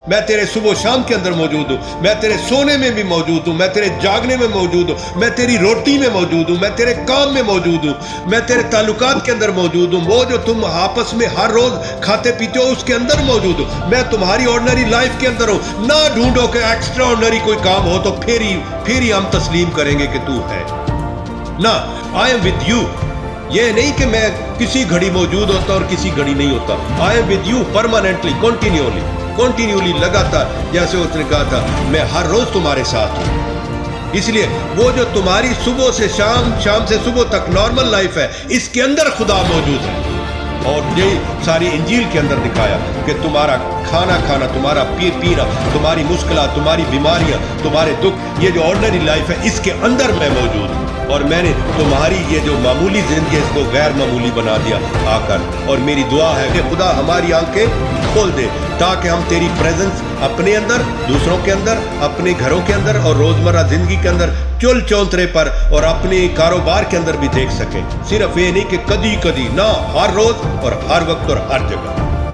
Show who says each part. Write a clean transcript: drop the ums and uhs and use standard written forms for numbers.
Speaker 1: میں تیرے صبح و شام کے اندر موجود ہوں، میں تیرے سونے میں بھی موجود ہوں، میں تیرے جاگنے میں موجود ہوں، میں تیری روٹی میں موجود ہوں، میں تیرے کام میں موجود ہوں، میں تیرے تعلقات کے اندر موجود ہوں، وہ جو تم آپس میں ہر روز کھاتے پیتے ہو اس کے اندر موجود ہوں، میں تمہاری آرڈنری لائف کے اندر ہوں۔ نہ ڈھونڈو کہ ایکسٹرا آرڈنری کوئی کام ہو تو پھر ہی ہم تسلیم کریں گے کہ تو ہے۔ نہ، آئی ایم ود یو، یہ نہیں کہ میں کسی گھڑی موجود ہوتا اور کسی گھڑی نہیں ہوتا۔ I am with you permanently, continually لگاتار، جیسے اس نے کہا تھا میں ہر روز تمہارے ساتھ ہوں۔ اس لیے وہ جو تمہاری صبح سے شام، شام سے صبح تک نارمل لائف ہے، اس کے اندر خدا موجود ہے۔ اور یہ ساری انجیل کے اندر دکھایا کہ تمہارا کھانا کھانا، تمہارا پینا، تمہاری مشکلات، تمہاری بیماریاں، تمہارے دکھ، یہ جو آرڈنری لائف ہے اس کے اندر میں موجود ہوں، اور میں نے تمہاری یہ جو معمولی زندگی ہے اس کو غیر معمولی بنا دیا آ کر۔ اور میری دعا ہے کہ خدا ہماری آنکھیں کھول دے تاکہ ہم تیری پریزنس اپنے اندر، دوسروں کے اندر، اپنے گھروں کے اندر اور روزمرہ زندگی کے اندر، چل چونترے پر اور اپنے کاروبار کے اندر بھی دیکھ سکیں۔ صرف یہ نہیں کہ کدی کدی، نہ، ہر روز اور ہر وقت اور ہر جگہ۔